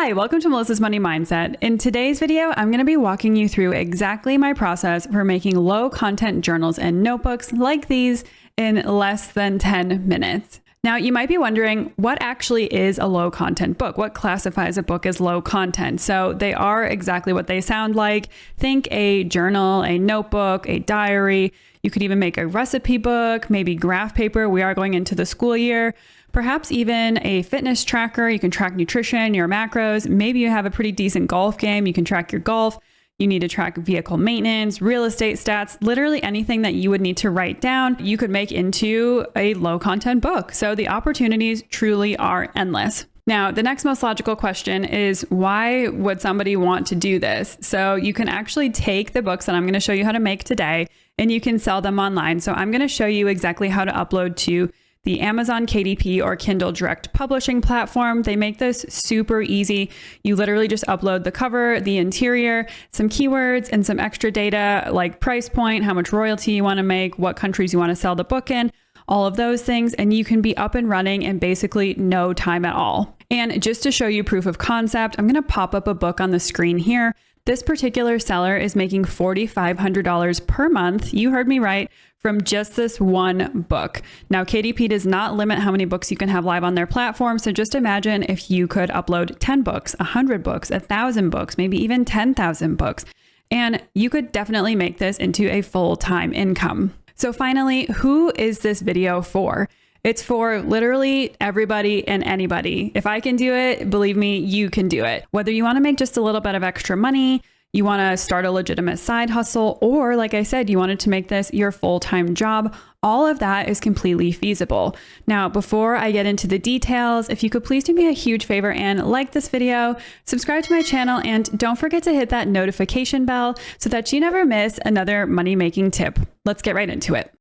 Hi, welcome to Melissa's Money Mindset. In today's video, I'm going to be walking you through exactly my process for making low content journals and notebooks like these in less than 10 minutes. Now, you might be wondering, what actually is a low content book? What classifies a book as low content? So they are exactly what they sound like. Think a journal, a notebook, a diary. You could even make a recipe book, maybe graph paper. We are going into the school year. Perhaps even a fitness tracker. You can track nutrition, your macros. Maybe you have a pretty decent golf game. You can track your golf. You need to track vehicle maintenance, real estate stats, literally anything that you would need to write down, you could make into a low content book. So the opportunities truly are endless. Now, the next most logical question is, why would somebody want to do this? So you can actually take the books that I'm going to show you how to make today, and you can sell them online. So I'm going to show you exactly how to upload to the Amazon KDP or Kindle Direct Publishing platform. They make this super easy. You literally just upload the cover, the interior, some keywords, and some extra data like price point, how much royalty you want to make, what countries you want to sell the book in, all of those things, and you can be up and running in basically no time at all. And just to show you proof of concept, I'm going to pop up a book on the screen here. This particular seller is making $4,500 per month. You heard me right, from just this one book. Now, KDP does not limit how many books you can have live on their platform. So just imagine if you could upload 10 books, 100 books, 1,000 books, maybe even 10,000 books. And you could definitely make this into a full-time income. So finally, who is this video for? It's for literally everybody and anybody. If I can do it, believe me, you can do it. Whether you want to make just a little bit of extra money, you want to start a legitimate side hustle, or like I said, you wanted to make this your full-time job, all of that is completely feasible. Now, before I get into the details, if you could please do me a huge favor and like this video, subscribe to my channel, and don't forget to hit that notification bell so that you never miss another money-making tip. Let's get right into it.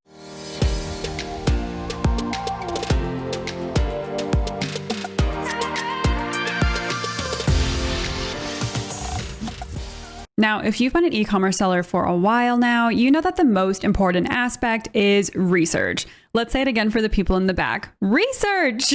Now, if you've been an e-commerce seller for a while now, you know that the most important aspect is research. Let's say it again for the people in the back. Research!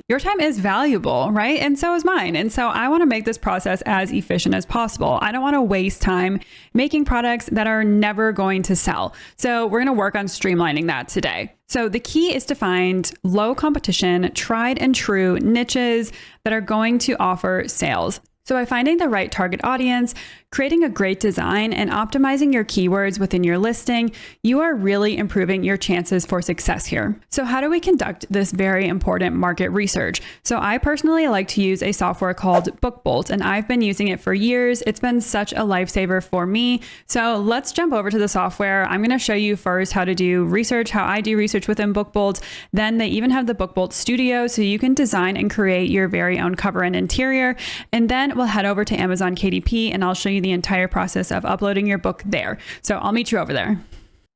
Your time is valuable, right? And so is mine. And so I want to make this process as efficient as possible. I don't want to waste time making products that are never going to sell. So we're going to work on streamlining that today. So the key is to find low competition, tried and true niches that are going to offer sales. So by finding the right target audience, creating a great design, and optimizing your keywords within your listing, you are really improving your chances for success here. So how do we conduct this very important market research? So I personally like to use a software called BookBolt, and I've been using it for years. It's been such a lifesaver for me. So let's jump over to the software. I'm going to show you first how to do research, how I do research within BookBolt. Then they even have the BookBolt Studio, so you can design and create your very own cover and interior. And then we'll head over to Amazon KDP, and I'll show you the entire process of uploading your book there. So I'll meet you over there.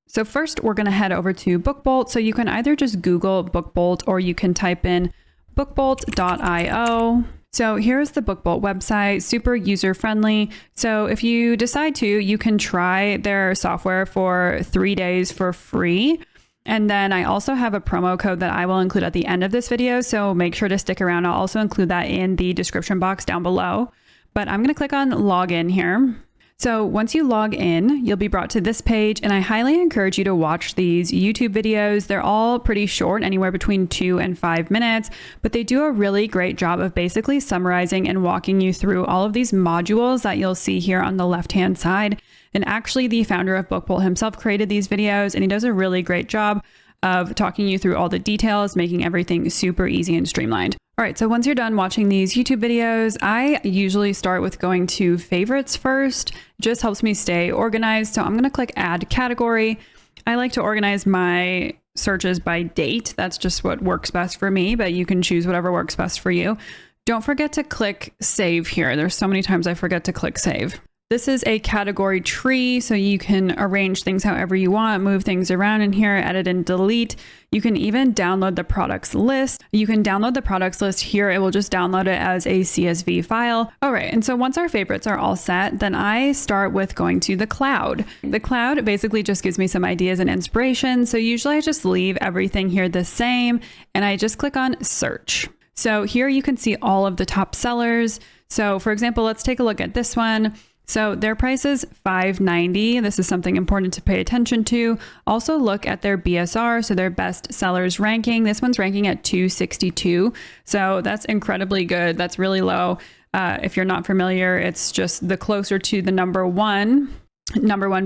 So first, we're going to head over to BookBolt. So you can either just Google BookBolt, or you can type in bookbolt.io. So here's the BookBolt website, super user-friendly. So if you decide to, you can try their software for 3 days for free. And then I also have a promo code that I will include at the end of this video, so make sure to stick around. I'll also include that in the description box down below. But I'm going to click on login here. So once you log in, you'll be brought to this page, and I highly encourage you to watch these YouTube videos. They're all pretty short, anywhere between 2 and 5 minutes, but they do a really great job of basically summarizing and walking you through all of these modules that you'll see here on the left-hand side. And actually, the founder of BookBolt himself created these videos, and he does a really great job of talking you through all the details, making everything super easy and streamlined. All right, so once you're done watching these YouTube videos, I usually start with going to favorites first. It just helps me stay organized. So I'm going to click add category. I like to organize my searches by date. That's just what works best for me, but you can choose whatever works best for you. Don't forget to click save here. There's so many times I forget to click save. This is a category tree, so you can arrange things however you want, move things around in here, edit and delete. You can even download the products list. You can download the products list here. It will just download it as a CSV file. All right, and so once our favorites are all set, then I start with going to the cloud. The cloud basically just gives me some ideas and inspiration. So usually I just leave everything here the same, and I just click on search. So here you can see all of the top sellers. So for example, let's take a look at this one. So their price is $5.90. This is something important to pay attention to. Also look at their BSR, so their best sellers ranking. This one's ranking at 262. So that's incredibly good. That's really low. If you're not familiar, it's just the closer to the number one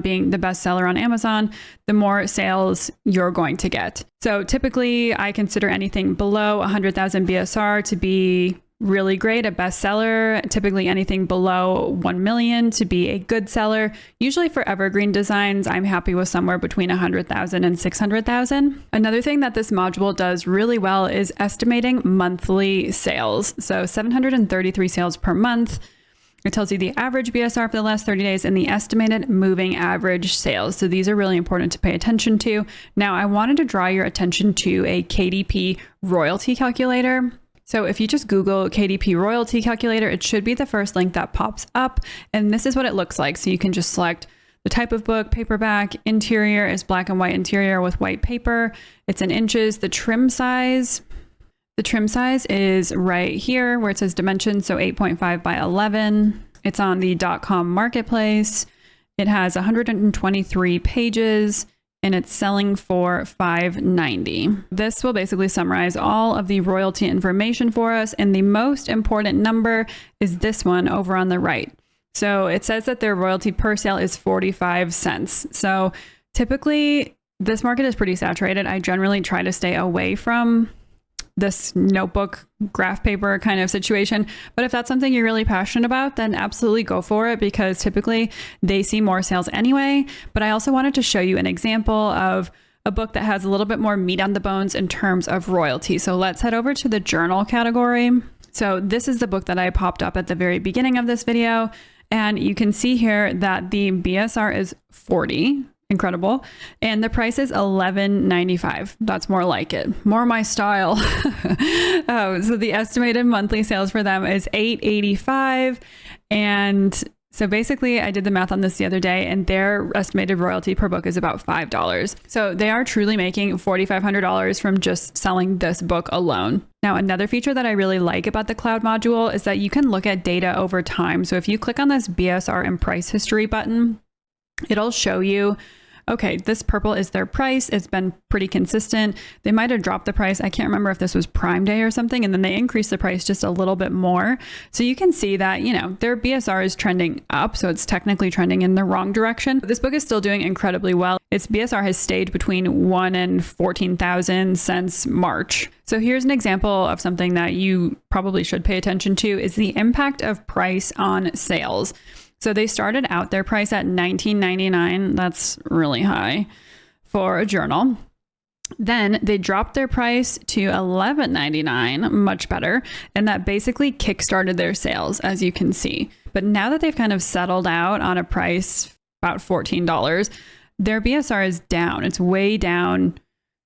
being the best seller on Amazon, the more sales you're going to get. So typically I consider anything below 100,000 BSR to be really great, a bestseller. Typically anything below 1 million to be a good seller. Usually for evergreen designs, I'm happy with somewhere between 100,000 and 600,000. Another thing that this module does really well is estimating monthly sales. So 733 sales per month. It tells you the average BSR for the last 30 days and the estimated moving average sales. So these are really important to pay attention to. Now, I wanted to draw your attention to a KDP royalty calculator. So if you just Google KDP royalty calculator, it should be the first link that pops up. And this is what it looks like. So you can just select the type of book, paperback, interior is black and white interior with white paper. It's in inches. The trim size is right here where it says dimensions. So 8.5 by 11. It's on the .com marketplace. It has 123 pages. And it's selling for $5.90. This will basically summarize all of the royalty information for us. And the most important number is this one over on the right. So it says that their royalty per sale is 45 cents. So typically this market is pretty saturated. I generally try to stay away from this notebook graph paper kind of situation. But if that's something you're really passionate about, then absolutely go for it, because typically they see more sales anyway. But I also wanted to show you an example of a book that has a little bit more meat on the bones in terms of royalty. So let's head over to the journal category. So this is the book that I popped up at the very beginning of this video. And you can see here that the BSR is 40. Incredible. And the price is $11.95. That's more like it. More my style. So the estimated monthly sales for them is $8.85. And so basically I did the math on this the other day, and their estimated royalty per book is about $5. So they are truly making $4,500 from just selling this book alone. Now, another feature that I really like about the cloud module is that you can look at data over time. So if you click on this BSR and price history button, it'll show you, okay, this purple is their price. It's been pretty consistent. They might have dropped the price. I can't remember if this was Prime Day or something, and then they increased the price just a little bit more. So you can see that, you know, their BSR is trending up, so it's technically trending in the wrong direction. But this book is still doing incredibly well. Its BSR has stayed between 1 and 14,000 since March. So here's an example of something that you probably should pay attention to, is the impact of price on sales. So they started out their price at $19.99. That's really high for a journal. Then they dropped their price to $11.99, much better. And that basically kickstarted their sales, as you can see. But now that they've kind of settled out on a price about $14, their BSR is down. It's way down,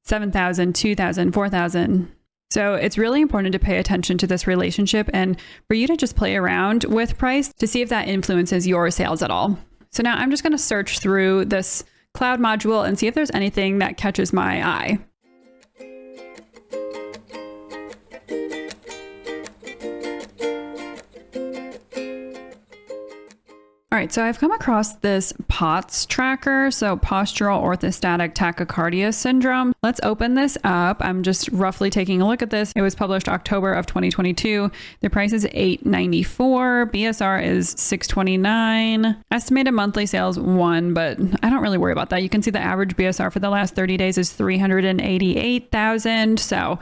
7,000, 2,000, 4,000. So it's really important to pay attention to this relationship and for you to just play around with price to see if that influences your sales at all. So now I'm just going to search through this cloud module and see if there's anything that catches my eye. All right, so I've come across this POTS tracker, so postural orthostatic tachycardia syndrome. Let's open this up. I'm just roughly taking a look at this. It was published October of 2022. The price is $8.94. BSR is $6.29. Estimated monthly sales 1, but I don't really worry about that. You can see the average BSR for the last 30 days is 388,000. So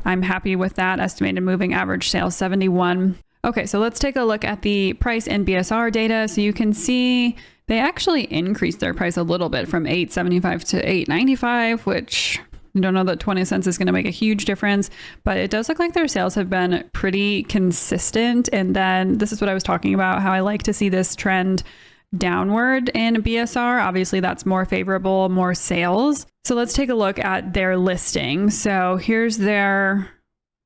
I'm happy with that. Estimated moving average sales 71. Okay, so let's take a look at the price and BSR data. So you can see they actually increased their price a little bit from $8.75 to $8.95, which I don't know that 20 cents is going to make a huge difference, but it does look like their sales have been pretty consistent. And then this is what I was talking about, how I like to see this trend downward in BSR. Obviously, that's more favorable, more sales. So let's take a look at their listing. So here's their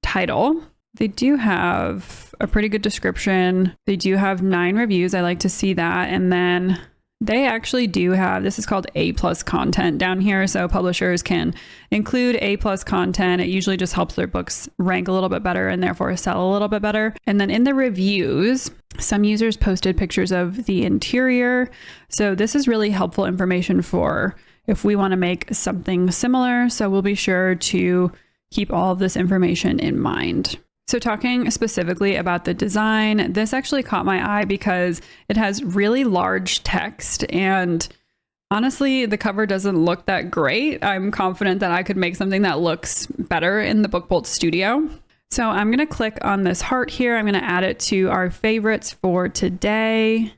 title. They do have a pretty good description. They do have 9 reviews. I like to see that. And then They actually do have, this is called A+ content down here. So publishers can include A+ content. It usually just helps their books rank a little bit better and therefore sell a little bit better. And then in the reviews, some users posted pictures of the interior. So this is really helpful information for if we want to make something similar. So we'll be sure to keep all of this information in mind. So talking specifically about the design, this actually caught my eye because it has really large text, and honestly, the cover doesn't look that great. I'm confident that I could make something that looks better in the BookBolt Studio. So I'm going to click on this heart here. I'm going to add it to our favorites for today.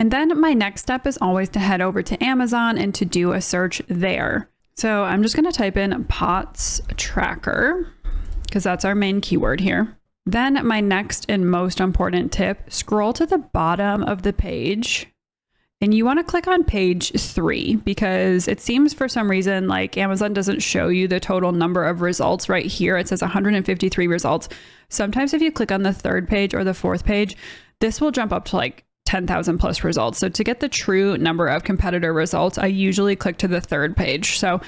And then my next step is always to head over to Amazon and to do a search there. So I'm just going to type in POTS Tracker, because that's our main keyword here. Then my next and most important tip, scroll to the bottom of the page and you want to click on page 3, because it seems for some reason like Amazon doesn't show you the total number of results right here. It says 153 results. Sometimes if you click on the 3rd page or the 4th page, this will jump up to like 10,000 plus results. So to get the true number of competitor results, I usually click to the 3rd page. So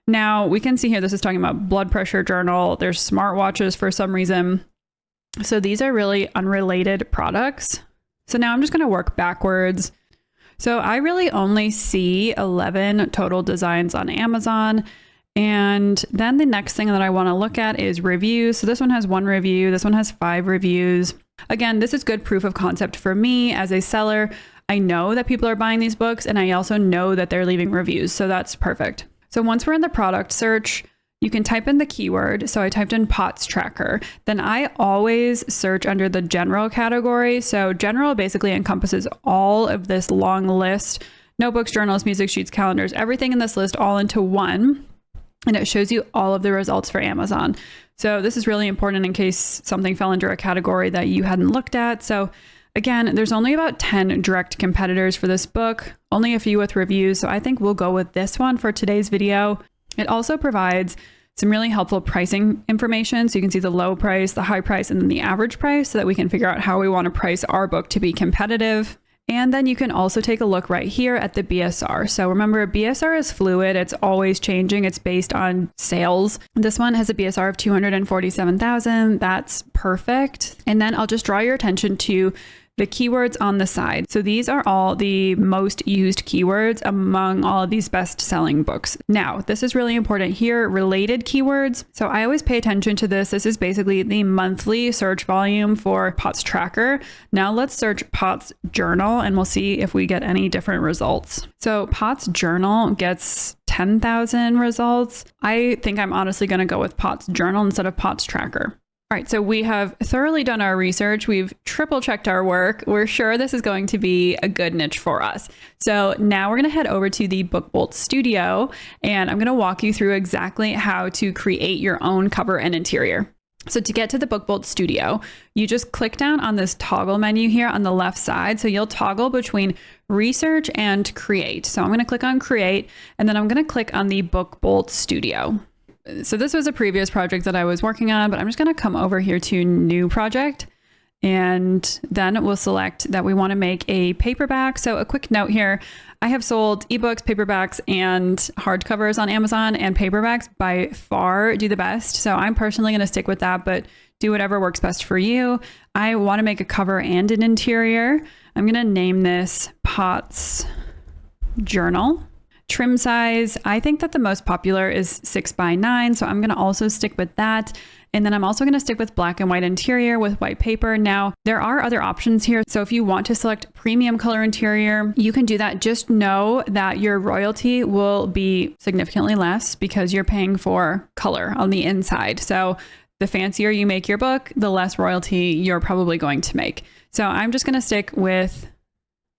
now we can see here, this is talking about blood pressure journal. There's smartwatches for some reason. So these are really unrelated products. So now I'm just going to work backwards. So I really only see 11 total designs on Amazon. And then the next thing that I want to look at is reviews. So this one has 1 review. This one has 5 reviews. Again, this is good proof of concept for me as a seller. I know that people are buying these books, and I also know that they're leaving reviews. So that's perfect. So once we're in the product search, you can type in the keyword. So I typed in POTS Tracker. Then I always search under the general category. So general basically encompasses all of this long list: notebooks, journals, music sheets, calendars, everything in this list all into one. And it shows you all of the results for Amazon. So this is really important in case something fell under a category that you hadn't looked at. So again, there's only about 10 direct competitors for this book, only a few with reviews. So I think we'll go with this one for today's video. It also provides some really helpful pricing information. So you can see the low price, the high price, and then the average price, so that we can figure out how we want to price our book to be competitive. And then you can also take a look right here at the BSR. So remember, BSR is fluid. It's always changing. It's based on sales. This one has a BSR of 247,000. That's perfect. And then I'll just draw your attention to the keywords on the side. So these are all the most used keywords among all of these best-selling books. Now, this is really important here, related keywords. So I always pay attention to this. This is basically the monthly search volume for POTS Tracker. Now let's search POTS Journal and we'll see if we get any different results. So POTS Journal gets 10,000 results. I think I'm honestly going to go with POTS Journal instead of POTS Tracker. All right, so we have thoroughly done our research. We've triple checked our work. We're sure this is going to be a good niche for us. So now we're going to head over to the BookBolt Studio, and I'm going to walk you through exactly how to create your own cover and interior. So to get to the BookBolt Studio, you just click down on this toggle menu here on the left side. So you'll toggle between research and create. So I'm going to click on create, and then I'm going to click on the BookBolt Studio. So this was a previous project that I was working on, but I'm just going to come over here to new project, and then we'll select that we want to make a paperback. So a quick note here, I have sold ebooks, paperbacks, and hardcovers on Amazon, and paperbacks by far do the best. So I'm personally going to stick with that, but do whatever works best for you. I want to make a cover and an interior. I'm going to name this POTS Journal. Trim size, I think that the most popular is 6x9, so I'm going to also stick with that. And then I'm also going to stick with black and white interior with white paper. Now, there are other options here. So if you want to select premium color interior, you can do that. Just know that your royalty will be significantly less because you're paying for color on the inside. So the fancier you make your book, the less royalty you're probably going to make. So I'm just going to stick with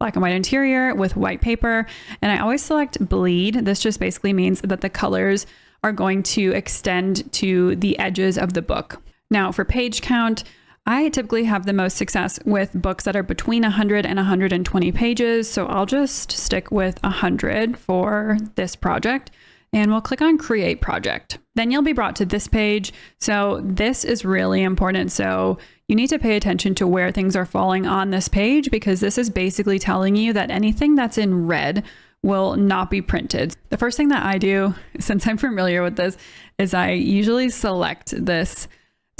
black and white interior with white paper. And I always select bleed. This just basically means that the colors are going to extend to the edges of the book. Now for page count, I typically have the most success with books that are between 100 and 120 pages. So I'll just stick with 100 for this project. and we'll click on create project. Then you'll be brought to this page. So this is really important. So you need to pay attention to where things are falling on this page, because this is basically telling you that anything that's in red will not be printed. The first thing that I do, since I'm familiar with this, is I usually select this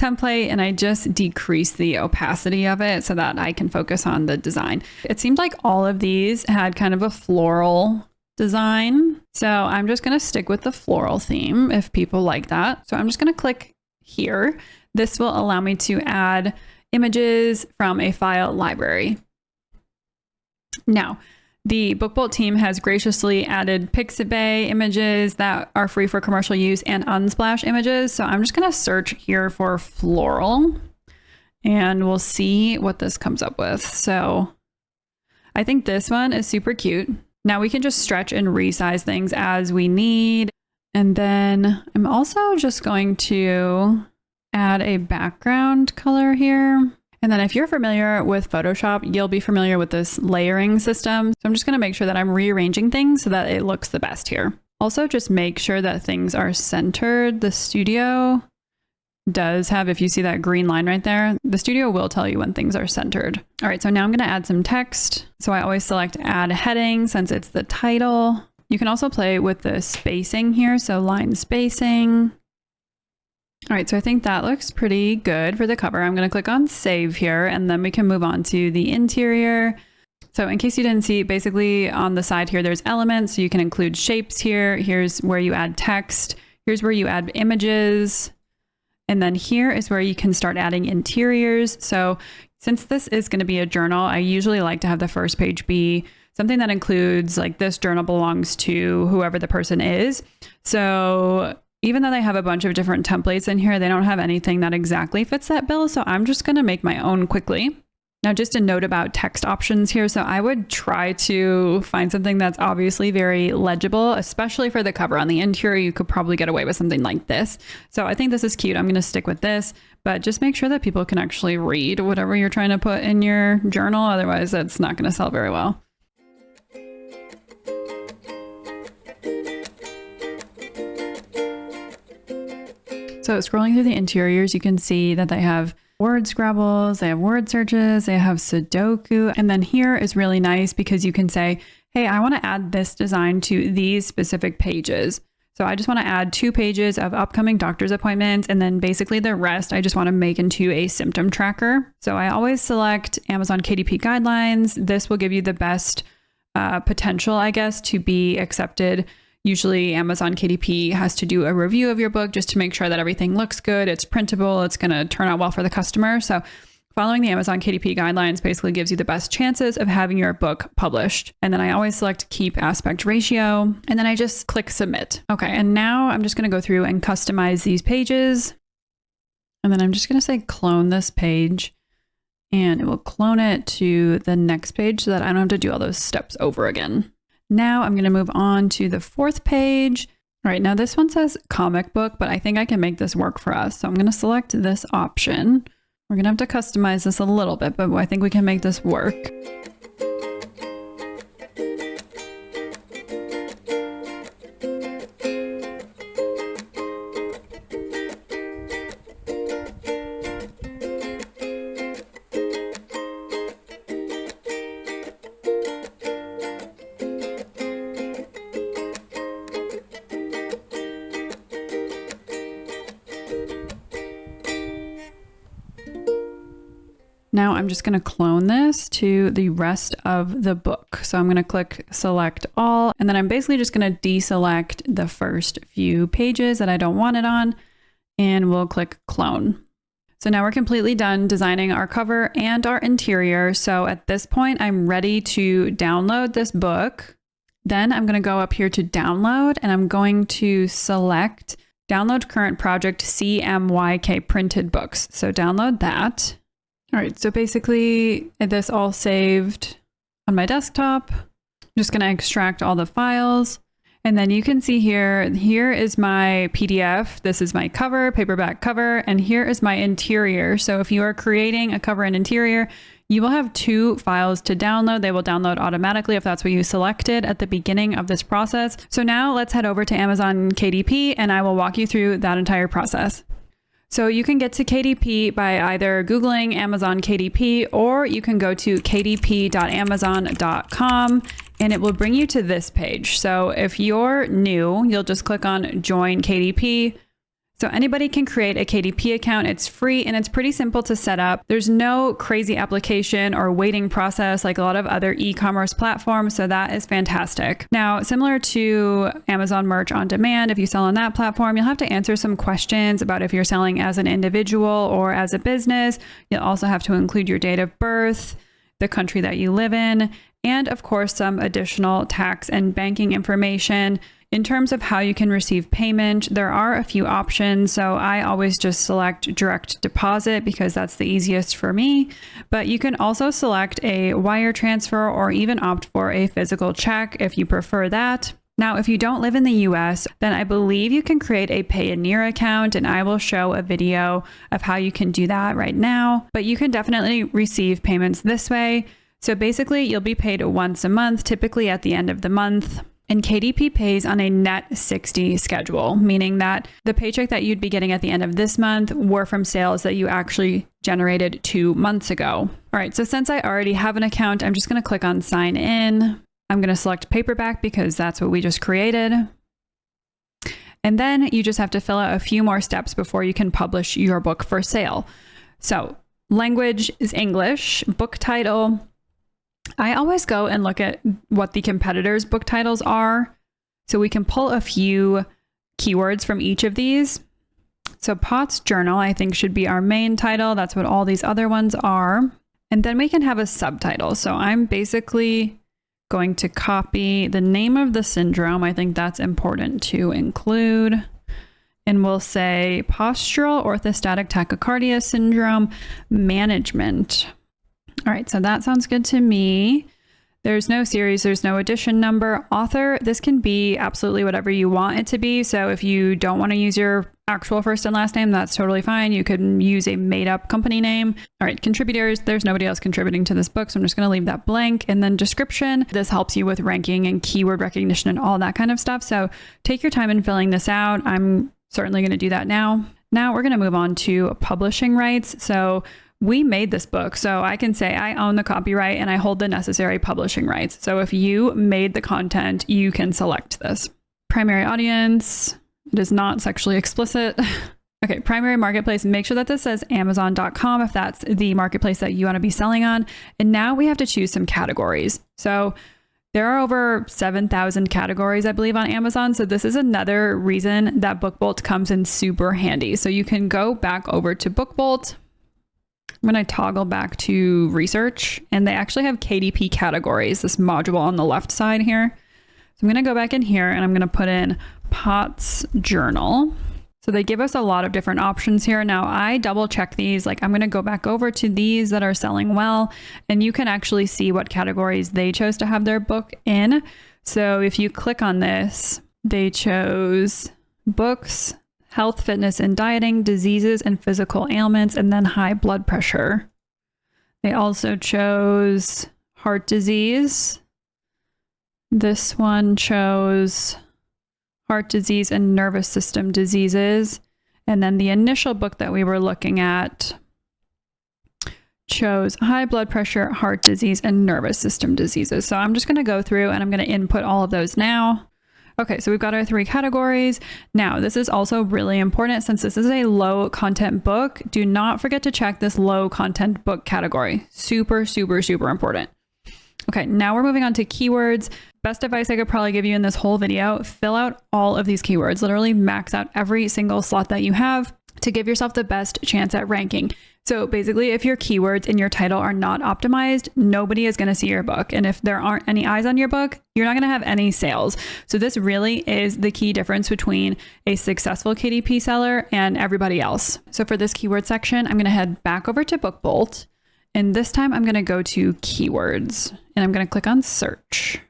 template and I just decrease the opacity of it so that I can focus on the design. It seemed like all of these had kind of a floral design. So I'm just going to stick with the floral theme if people like that. So I'm just going to click here. This will allow me to add images from a file library. Now, the BookBolt team has graciously added Pixabay images that are free for commercial use and Unsplash images. So I'm just going to search here for floral and we'll see what this comes up with. So I think this one is super cute. Now we can just stretch and resize things as we need. And then I'm also just going to add a background color here. And then if you're familiar with Photoshop, you'll be familiar with this layering system. So I'm just going to make sure that I'm rearranging things so that it looks the best here. Also, just make sure that things are centered. The Studio does have, if you see that green line right there, the Studio will tell you when things are centered. All right, so now I'm going to add some text. So I always select add heading since it's the title. You can also play with the spacing here. So line spacing. All right, so I think that looks pretty good for the cover. I'm going to click on save here and then we can move on to the interior. So in case you didn't see, basically on the side here, there's elements. So you can include shapes here. Here's where you add text. Here's where you add images. And then here is where you can start adding interiors. So since this is going to be a journal, I usually like to have the first page be something that includes like this journal belongs to whoever the person is. So even though they have a bunch of different templates in here, they don't have anything that exactly fits that bill. So I'm just going to make my own quickly. Now, just a note about text options here. So I would try to find something that's obviously very legible, especially for the cover. On the interior, you could probably get away with something like this. So I think this is cute. I'm going to stick with this, but just make sure that people can actually read whatever you're trying to put in your journal. Otherwise, that's not going to sell very well. So scrolling through the interiors, you can see that they have word scrabbles, they have word searches, they have Sudoku. And then here is really nice because you can say, hey, I want to add this design to these specific pages. So I just want to add 2 pages of upcoming doctor's appointments. And then basically the rest, I just want to make into a symptom tracker. So I always select Amazon KDP guidelines. This will give you the best potential, I guess, to be accepted. Usually Amazon KDP has to do a review of your book just to make sure that everything looks good, it's printable, it's going to turn out well for the customer. So following the Amazon KDP guidelines basically gives you the best chances of having your book published. And then I always select keep aspect ratio, and then I just click submit. Okay, and now I'm just going to go through and customize these pages. And then I'm just going to say clone this page, and it will clone it to the next page so that I don't have to do all those steps over again. Now I'm going to move on to the 4th page. All right, now this one says comic book, but I think I can make this work for us. So I'm going to select this option. We're going to have to customize this a little bit, but I think we can make this work. Now I'm just going to clone this to the rest of the book. So I'm going to click select all, and then I'm basically just going to deselect the first few pages that I don't want it on, and we'll click clone. So now we're completely done designing our cover and our interior. So at this point, I'm ready to download this book. Then I'm going to go up here to download, and I'm going to select download current project CMYK printed books. So download that. All right, so basically this all saved on my desktop. I'm just going to extract all the files. And then you can see here is my PDF. This is my cover, paperback cover, and here is my interior. So if you are creating a cover and interior, you will have 2 files to download. They will download automatically if that's what you selected at the beginning of this process. So now let's head over to Amazon KDP and I will walk you through that entire process. So you can get to KDP by either Googling Amazon KDP, or you can go to kdp.amazon.com and it will bring you to this page. So if you're new, you'll just click on Join KDP. So anybody can create a KDP account. It's free and it's pretty simple to set up. There's no crazy application or waiting process like a lot of other e-commerce platforms. So that is fantastic. Now, similar to Amazon Merch on Demand, if you sell on that platform, you'll have to answer some questions about if you're selling as an individual or as a business. You'll also have to include your date of birth, the country that you live in, and of course, some additional tax and banking information. In terms of how you can receive payment, there are a few options. So I always just select direct deposit because that's the easiest for me. But you can also select a wire transfer or even opt for a physical check if you prefer that. Now, if you don't live in the US, then I believe you can create a Payoneer account, and I will show a video of how you can do that right now. But you can definitely receive payments this way. So basically, you'll be paid once a month, typically at the end of the month. And KDP pays on a net 60 schedule, meaning that the paycheck that you'd be getting at the end of this month were from sales that you actually generated 2 months ago. All right, so since I already have an account, I'm just going to click on Sign In. I'm going to select paperback because that's what we just created. And then you just have to fill out a few more steps before you can publish your book for sale. So language is English, book title. I always go and look at what the competitors' book titles are, so we can pull a few keywords from each of these. So Potts Journal, I think, should be our main title. That's what all these other ones are. And then we can have a subtitle. So I'm basically going to copy the name of the syndrome. I think that's important to include. And we'll say Postural Orthostatic Tachycardia Syndrome Management. All right, so that sounds good to me. There's no series, there's no edition number. Author, this can be absolutely whatever you want it to be. So if you don't want to use your actual first and last name, that's totally fine. You can use a made up company name. All right, contributors, there's nobody else contributing to this book, so I'm just going to leave that blank. And then description, this helps you with ranking and keyword recognition and all that kind of stuff. So take your time in filling this out. I'm certainly going to do that now. Now we're going to move on to publishing rights. So we made this book, so I can say I own the copyright and I hold the necessary publishing rights. So if you made the content, you can select this. Primary audience, it is not sexually explicit. Okay, primary marketplace, make sure that this says Amazon.com if that's the marketplace that you want to be selling on. And now we have to choose some categories. So there are over 7,000 categories, I believe, on Amazon. So this is another reason that BookBolt comes in super handy. So you can go back over to BookBolt. I'm going to toggle back to research, and they actually have KDP categories, this module on the left side here. So I'm going to go back in here and I'm going to put in Potts Journal. So they give us a lot of different options here. Now I double check these, like I'm going to go back over to these that are selling well, and you can actually see what categories they chose to have their book in. So if you click on this, they chose books, health, fitness, and dieting, diseases and physical ailments, and then high blood pressure. They also chose heart disease. This one chose heart disease and nervous system diseases. And then the initial book that we were looking at chose high blood pressure, heart disease, and nervous system diseases. So I'm just going to go through and I'm going to input all of those now. Okay, so we've got our 3 categories. Now, this is also really important since this is a low content book. Do not forget to check this low content book category. Super, super, super important. Okay, now we're moving on to keywords. Best advice I could probably give you in this whole video, fill out all of these keywords. Literally max out every single slot that you have to give yourself the best chance at ranking. So basically, if your keywords in your title are not optimized, nobody is going to see your book. And if there aren't any eyes on your book, you're not going to have any sales. So this really is the key difference between a successful KDP seller and everybody else. So for this keyword section, I'm going to head back over to BookBolt. And this time I'm going to go to keywords and I'm going to click on search.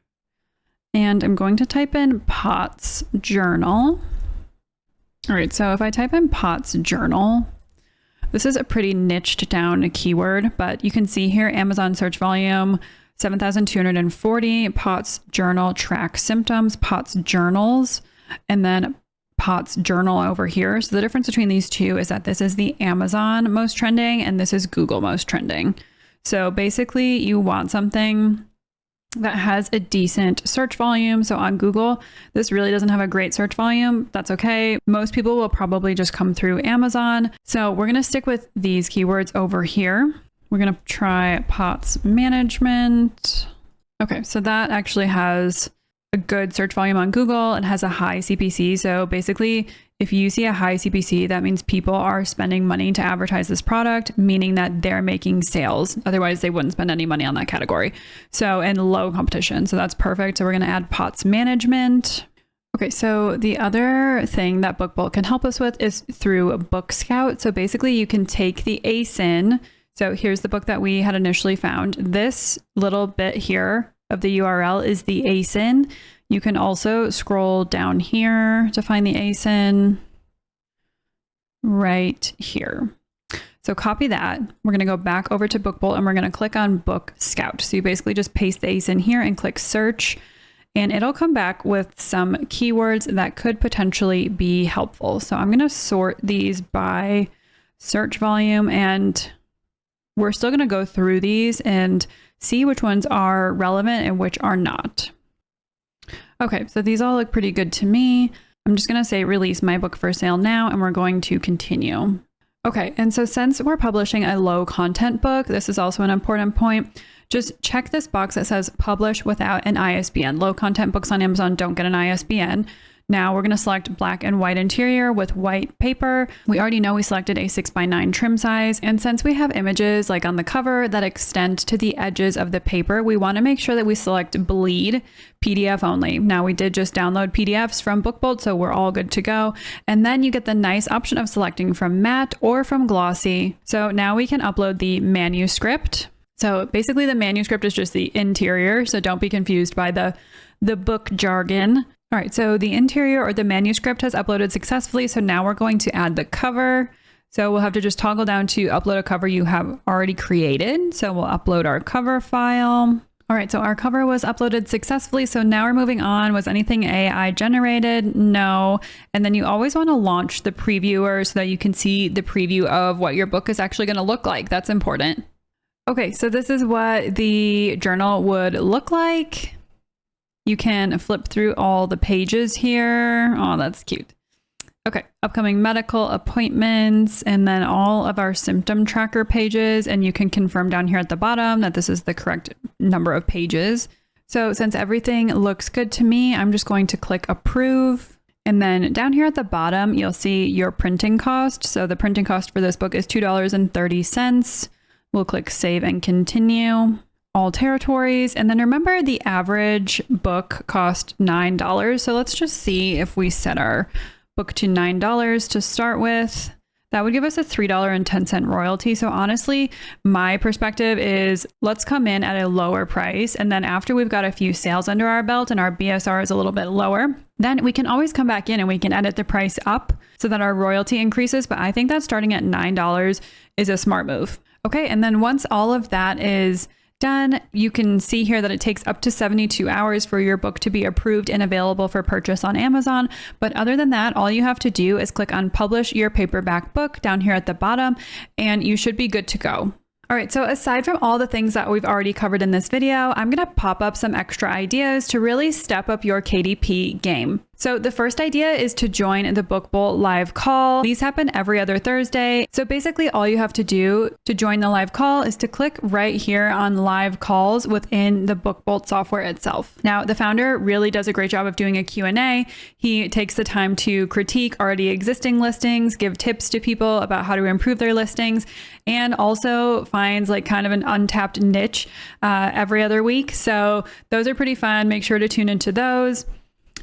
And I'm going to type in Potts Journal. All right, so if I type in Potts Journal, This is a pretty niched down keyword, but you can see here Amazon search volume 7,240, POTS journal track symptoms, POTS journals, and then POTS journal over here. So the difference between these two is that this is the Amazon most trending and this is Google most trending. So basically you want something that has a decent search volume. So on Google, this really doesn't have a great search volume. That's okay. Most people will probably just come through Amazon. So we're going to stick with these keywords over here. We're going to try POTS management. Okay, so that actually has a good search volume on Google. It has a high CPC. So basically, if you see a high CPC, that means people are spending money to advertise this product, meaning that they're making sales. Otherwise, they wouldn't spend any money on that category. So, and low competition. So that's perfect. So we're going to add POTS management. Okay, so the other thing that BookBolt can help us with is through Book Scout. So basically, you can take the ASIN. So here's the book that we had initially found. This little bit here of the URL is the ASIN. You can also scroll down here to find the ASIN right here. So copy that. We're going to go back over to BookBolt and we're going to click on Book Scout. So you basically just paste the ASIN here and click search, and it'll come back with some keywords that could potentially be helpful. So I'm going to sort these by search volume, and we're still going to go through these and see which ones are relevant and which are not. Okay, so these all look pretty good to me. I'm just going to say release my book for sale now, and we're going to continue. Okay, and so since we're publishing a low content book, this is also an important point. Just check this box that says publish without an ISBN. Low content books on Amazon don't get an ISBN. Now we're going to select black and white interior with white paper. We already know we selected a 6x9 trim size. And since we have images like on the cover that extend to the edges of the paper, we want to make sure that we select bleed PDF only. Now we did just download PDFs from BookBolt, so we're all good to go. And then you get the nice option of selecting from matte or from glossy. So now we can upload the manuscript. So basically the manuscript is just the interior. So don't be confused by the book jargon. All right, so the interior or the manuscript has uploaded successfully. So now we're going to add the cover. So we'll have to just toggle down to upload a cover you have already created. So we'll upload our cover file. All right, so our cover was uploaded successfully. So now we're moving on. Was anything AI generated? No. And then you always want to launch the previewer so that you can see the preview of what your book is actually going to look like. That's important. Okay, so this is what the journal would look like. You can flip through all the pages here. Oh, that's cute. Okay, upcoming medical appointments, and then all of our symptom tracker pages. And you can confirm down here at the bottom that this is the correct number of pages. So since everything looks good to me, I'm just going to click approve. And then down here at the bottom, you'll see your printing cost. So the printing cost for this book is $2.30. We'll click save and continue. All territories. And then remember, the average book cost $9. So let's just see if we set our book to $9 to start with. That would give us a $3.10 royalty. So honestly, my perspective is let's come in at a lower price. And then after we've got a few sales under our belt and our BSR is a little bit lower, then we can always come back in and we can edit the price up so that our royalty increases. But I think that starting at $9 is a smart move. Okay. And then once all of that is done, you can see here that it takes up to 72 hours for your book to be approved and available for purchase on Amazon. But other than that, all you have to do is click on publish your paperback book down here at the bottom, and you should be good to go. All right, so aside from all the things that we've already covered in this video, I'm going to pop up some extra ideas to really step up your KDP game. So the first idea is to join the BookBolt live call. These happen every other Thursday. So basically all you have to do to join the live call is to click right here on live calls within the BookBolt software itself. Now, the founder really does a great job of doing a Q&A. He takes the time to critique already existing listings, give tips to people about how to improve their listings, and also finds like kind of an untapped niche every other week. So those are pretty fun. Make sure to tune into those.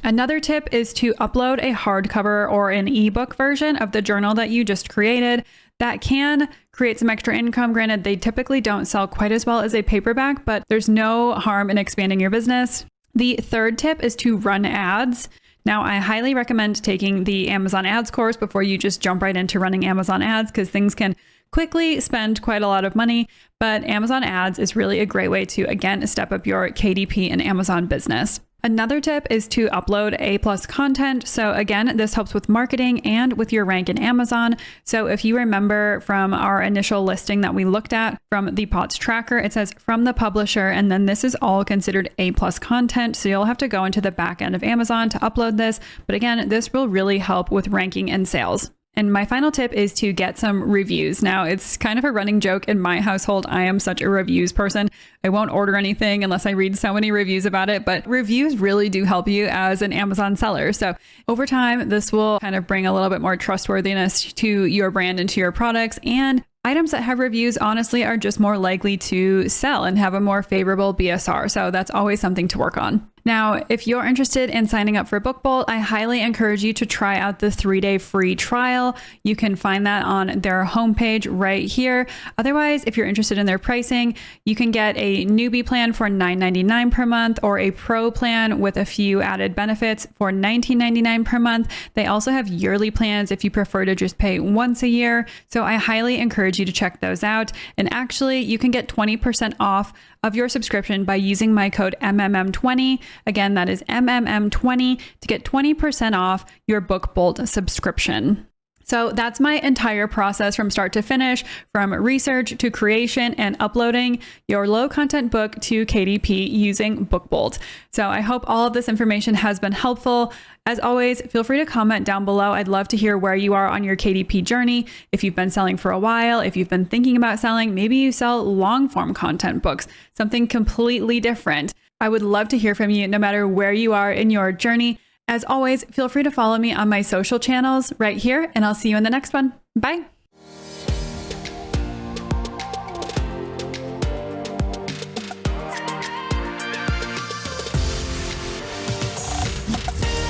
Another tip is to upload a hardcover or an ebook version of the journal that you just created. That can create some extra income. Granted, they typically don't sell quite as well as a paperback, but there's no harm in expanding your business. The third tip is to run ads. Now, I highly recommend taking the Amazon ads course before you just jump right into running Amazon ads, because things can quickly spend quite a lot of money, but Amazon ads is really a great way to, again, step up your KDP and Amazon business. Another tip is to upload A+ content. So again, this helps with marketing and with your rank in Amazon. So if you remember from our initial listing that we looked at from the POTS tracker, it says from the publisher, and then this is all considered A+ content. So you'll have to go into the back end of Amazon to upload this. But again, this will really help with ranking and sales. And my final tip is to get some reviews. Now, it's kind of a running joke in my household. I am such a reviews person. I won't order anything unless I read so many reviews about it, but reviews really do help you as an Amazon seller. So over time, this will kind of bring a little bit more trustworthiness to your brand and to your products. And items that have reviews, honestly, are just more likely to sell and have a more favorable BSR. So that's always something to work on. Now, if you're interested in signing up for BookBolt, I highly encourage you to try out the 3-day free trial. You can find that on their homepage right here. Otherwise, if you're interested in their pricing, you can get a newbie plan for $9.99 per month or a pro plan with a few added benefits for $19.99 per month. They also have yearly plans if you prefer to just pay once a year. So I highly encourage you to check those out. And actually, you can get 20% off of your subscription by using my code MMM20. Again, that is MMM20 to get 20% off your BookBolt subscription. So that's my entire process from start to finish, from research to creation and uploading your low content book to KDP using BookBolt. So I hope all of this information has been helpful. As always, feel free to comment down below. I'd love to hear where you are on your KDP journey. If you've been selling for a while, if you've been thinking about selling, maybe you sell long form content books, something completely different. I would love to hear from you no matter where you are in your journey. As always, feel free to follow me on my social channels right here, and I'll see you in the next one. Bye.